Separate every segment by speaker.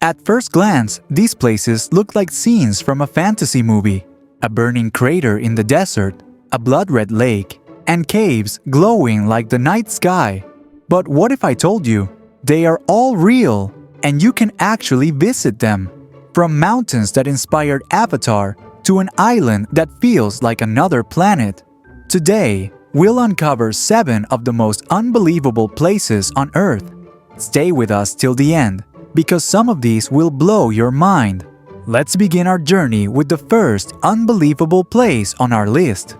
Speaker 1: At first glance, these places look like scenes from a fantasy movie. A burning crater in the desert, a blood-red lake, and caves glowing like the night sky. But what if I told you they are all real and you can actually visit them? From mountains that inspired Avatar to an island that feels like another planet. Today, we'll uncover 7 of the most unbelievable places on Earth. Stay with us till the end, because some of these will blow your mind. Let's begin our journey with the first unbelievable place on our list.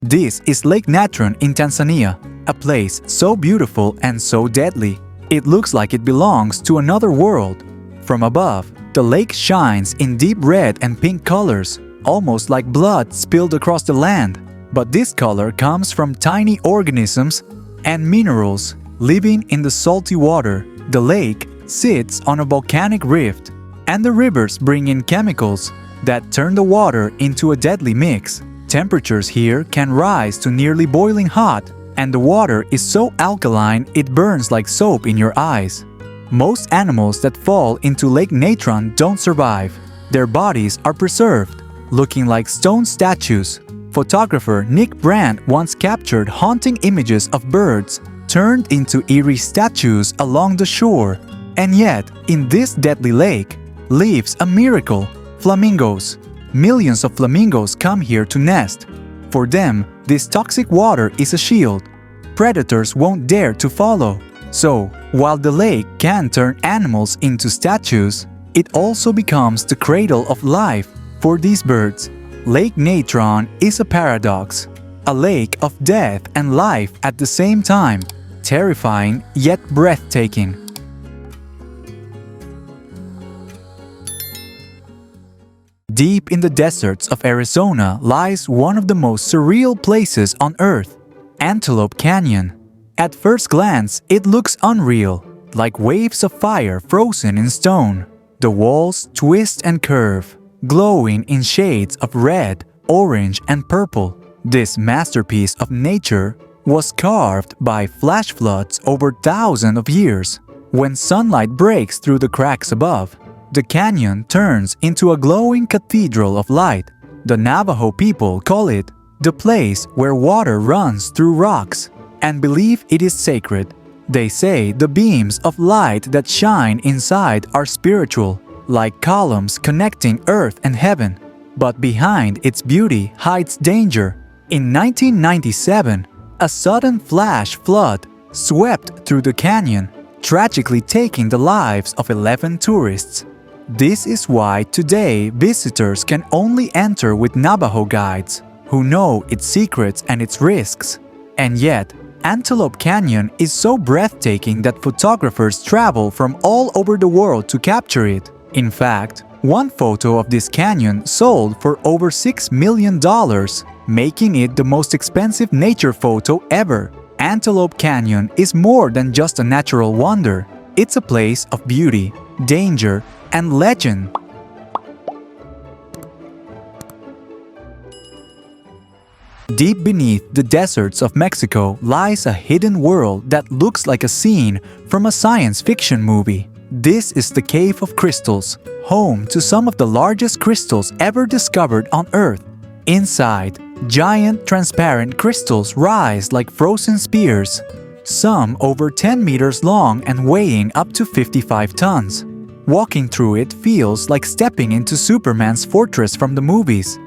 Speaker 1: This is Lake Natron in Tanzania, a place so beautiful and so deadly. It looks like it belongs to another world. From above, the lake shines in deep red and pink colors, almost like blood spilled across the land. But this color comes from tiny organisms and minerals living in the salty water. The lake sits on a volcanic rift, and the rivers bring in chemicals that turn the water into a deadly mix. Temperatures here can rise to nearly boiling hot, and the water is so alkaline it burns like soap in your eyes. Most animals that fall into Lake Natron don't survive. Their bodies are preserved, looking like stone statues. Photographer Nick Brandt once captured haunting images of birds turned into eerie statues along the shore. And yet, in this deadly lake, lives a miracle: flamingos. Millions of flamingos come here to nest. For them, this toxic water is a shield. Predators won't dare to follow. So, while the lake can turn animals into statues, it also becomes the cradle of life for these birds. Lake Natron is a paradox, a lake of death and life at the same time, terrifying yet breathtaking. Deep in the deserts of Arizona lies one of the most surreal places on Earth, Antelope Canyon. At first glance, it looks unreal, like waves of fire frozen in stone. The walls twist and curve, glowing in shades of red, orange, and purple. This masterpiece of nature was carved by flash floods over thousands of years. When sunlight breaks through the cracks above, the canyon turns into a glowing cathedral of light. The Navajo people call it the place where water runs through rocks, and believe it is sacred. They say the beams of light that shine inside are spiritual, like columns connecting earth and heaven. But behind its beauty hides danger. In 1997, a sudden flash flood swept through the canyon, tragically taking the lives of 11 tourists. This is why today visitors can only enter with Navajo guides, who know its secrets and its risks. And yet, Antelope Canyon is so breathtaking that photographers travel from all over the world to capture it. In fact, one photo of this canyon sold for over $6 million, making it the most expensive nature photo ever. Antelope Canyon is more than just a natural wonder. It's a place of beauty, danger, and legend. Deep beneath the deserts of Mexico lies a hidden world that looks like a scene from a science fiction movie. This is the Cave of Crystals, home to some of the largest crystals ever discovered on Earth. Inside, giant transparent crystals rise like frozen spears, some over 10 meters long and weighing up to 55 tons. Walking through it feels like stepping into Superman's fortress from the movies.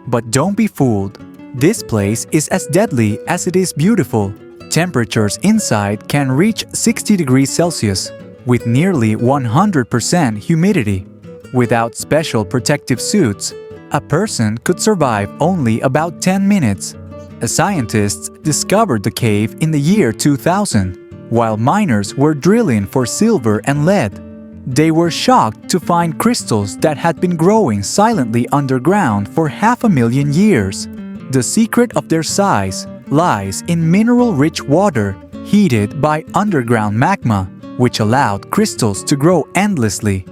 Speaker 1: But don't be fooled. This place is as deadly as it is beautiful. Temperatures inside can reach 60 degrees Celsius, with nearly 100% humidity. Without special protective suits, a person could survive only about 10 minutes. Scientists discovered the cave in the year 2000, while miners were drilling for silver and lead. They were shocked to find crystals that had been growing silently underground for 500,000 years. The secret of their size lies in mineral-rich water heated by underground magma, which allowed crystals to grow endlessly.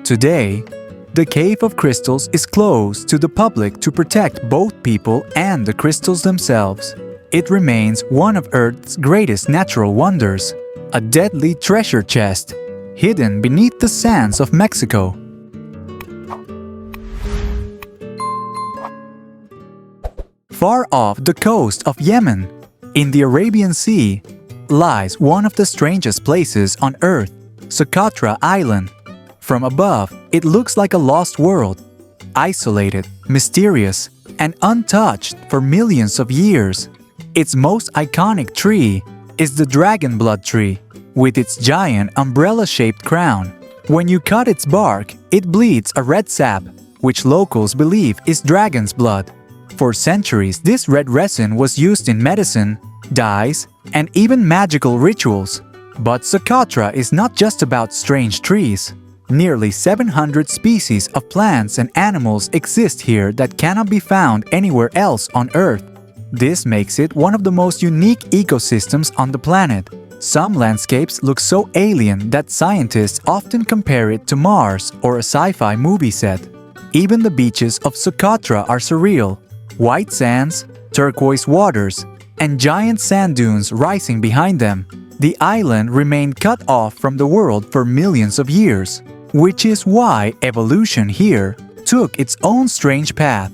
Speaker 1: Today, the Cave of Crystals is closed to the public to protect both people and the crystals themselves. It remains one of Earth's greatest natural wonders, a deadly treasure chest hidden beneath the sands of Mexico. Far off the coast of Yemen, in the Arabian Sea, lies one of the strangest places on Earth, Socotra Island. From above, it looks like a lost world, isolated, mysterious, and untouched for millions of years. Its most iconic tree is the dragon blood tree, with its giant umbrella-shaped crown. When you cut its bark, it bleeds a red sap, which locals believe is dragon's blood. For centuries, this red resin was used in medicine, dyes, and even magical rituals. But Socotra is not just about strange trees. Nearly 700 species of plants and animals exist here that cannot be found anywhere else on Earth. This makes it one of the most unique ecosystems on the planet. Some landscapes look so alien that scientists often compare it to Mars or a sci-fi movie set. Even the beaches of Socotra are surreal. White sands, turquoise waters, and giant sand dunes rising behind them. The island remained cut off from the world for millions of years, which is why evolution here took its own strange path.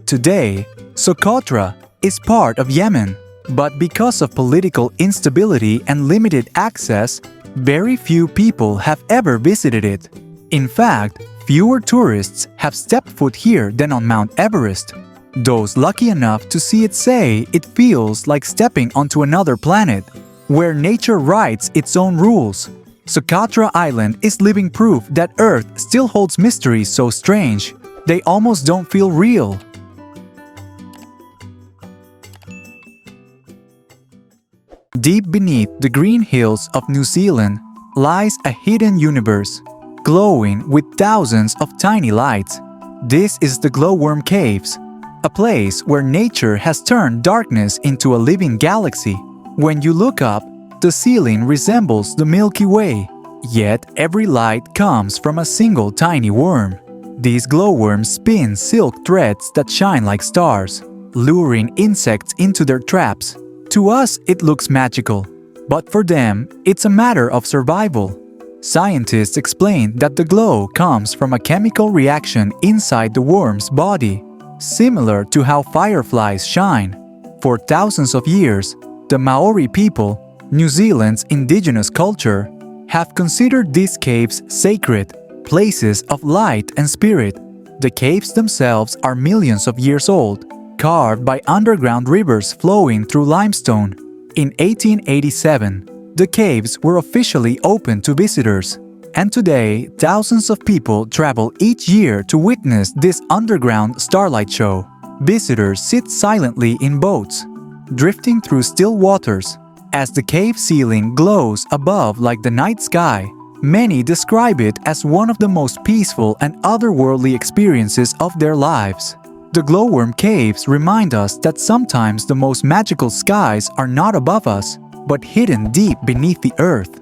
Speaker 1: Today, Socotra is part of Yemen, but because of political instability and limited access, very few people have ever visited it. In fact, fewer tourists have stepped foot here than on Mount Everest. Those lucky enough to see it say it feels like stepping onto another planet, where nature writes its own rules. Socotra Island is living proof that Earth still holds mysteries so strange, they almost don't feel real. Deep beneath the green hills of New Zealand lies a hidden universe, glowing with thousands of tiny lights. This is the Glowworm Caves, a place where nature has turned darkness into a living galaxy. When you look up, the ceiling resembles the Milky Way, yet every light comes from a single tiny worm. These glowworms spin silk threads that shine like stars, luring insects into their traps. To us, it looks magical, but for them, it's a matter of survival. Scientists explain that the glow comes from a chemical reaction inside the worm's body, similar to how fireflies shine. For thousands of years, the Maori people, New Zealand's indigenous culture, have considered these caves sacred, places of light and spirit. The caves themselves are millions of years old, carved by underground rivers flowing through limestone. In 1887, the caves were officially open to visitors, and today thousands of people travel each year to witness this underground starlight show. Visitors sit silently in boats, drifting through still waters, as the cave ceiling glows above like the night sky. Many describe it as one of the most peaceful and otherworldly experiences of their lives. The Glowworm Caves remind us that sometimes the most magical skies are not above us, but hidden deep beneath the earth.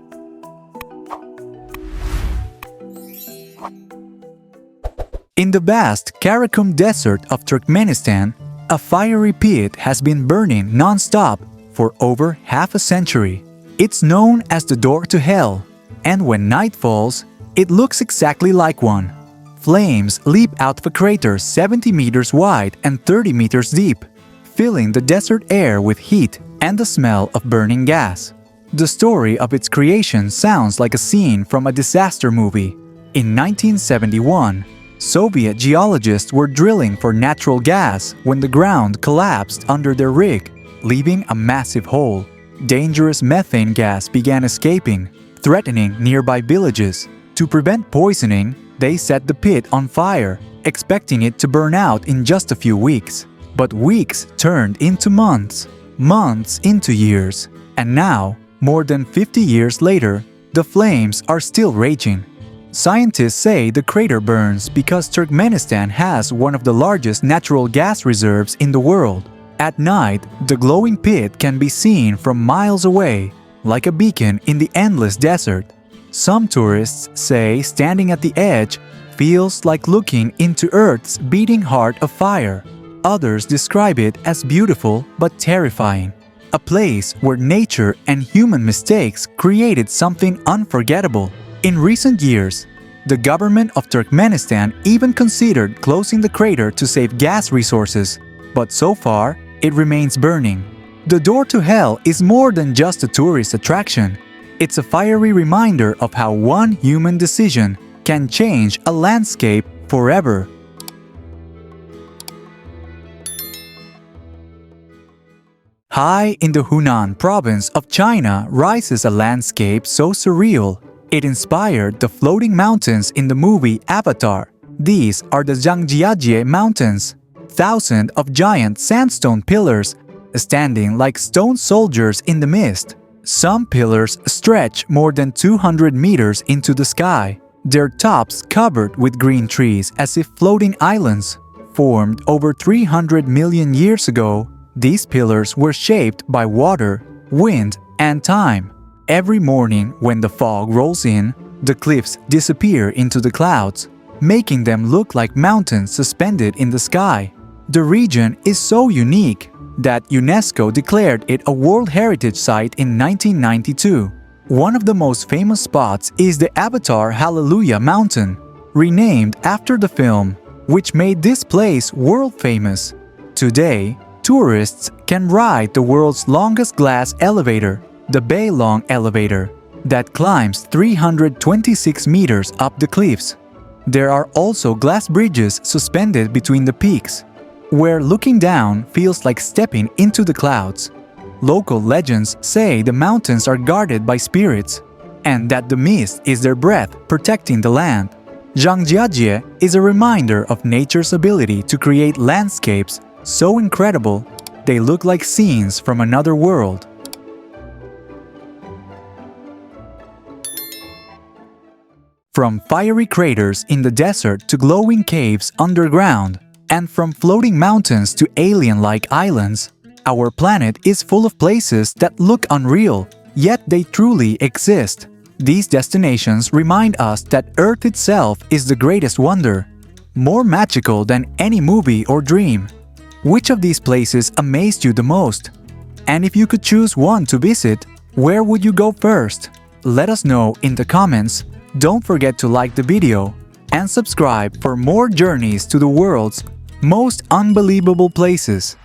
Speaker 1: In the vast Karakum Desert of Turkmenistan, a fiery pit has been burning non-stop for over half a century. It's known as the door to hell, and when night falls, it looks exactly like one. Flames leap out of a crater 70 meters wide and 30 meters deep, filling the desert air with heat and the smell of burning gas. The story of its creation sounds like a scene from a disaster movie. In 1971, Soviet geologists were drilling for natural gas when the ground collapsed under their rig, leaving a massive hole. Dangerous methane gas began escaping, threatening nearby villages. To prevent poisoning, they set the pit on fire, expecting it to burn out in just a few weeks. But weeks turned into months, months into years, and now, more than 50 years later, the flames are still raging. Scientists say the crater burns because Turkmenistan has one of the largest natural gas reserves in the world. At night, the glowing pit can be seen from miles away, like a beacon in the endless desert. Some tourists say standing at the edge feels like looking into Earth's beating heart of fire. Others describe it as beautiful but terrifying. A place where nature and human mistakes created something unforgettable. In recent years, the government of Turkmenistan even considered closing the crater to save gas resources, but so far, it remains burning. The door to hell is more than just a tourist attraction. It's a fiery reminder of how one human decision can change a landscape forever. High in the Hunan province of China rises a landscape so surreal, it inspired the floating mountains in the movie Avatar. These are the Zhangjiajie Mountains, thousands of giant sandstone pillars standing like stone soldiers in the mist. Some pillars stretch more than 200 meters into the sky, their tops covered with green trees as if floating islands. Formed over 300 million years ago, these pillars were shaped by water, wind, and time. Every morning when the fog rolls in, the cliffs disappear into the clouds, making them look like mountains suspended in the sky. The region is so unique that UNESCO declared it a World Heritage Site in 1992. One of the most famous spots is the Avatar Hallelujah Mountain, renamed after the film, which made this place world famous. Today, tourists can ride the world's longest glass elevator, the Bailong Elevator, that climbs 326 meters up the cliffs. There are also glass bridges suspended between the peaks, where looking down feels like stepping into the clouds. Local legends say the mountains are guarded by spirits, and that the mist is their breath protecting the land. Zhangjiajie is a reminder of nature's ability to create landscapes so incredible they look like scenes from another world. From fiery craters in the desert to glowing caves underground, and from floating mountains to alien-like islands, our planet is full of places that look unreal, yet they truly exist. These destinations remind us that Earth itself is the greatest wonder, more magical than any movie or dream. Which of these places amazed you the most? And if you could choose one to visit, where would you go first? Let us know in the comments. Don't forget to like the video and subscribe for more journeys to the world's most unbelievable places.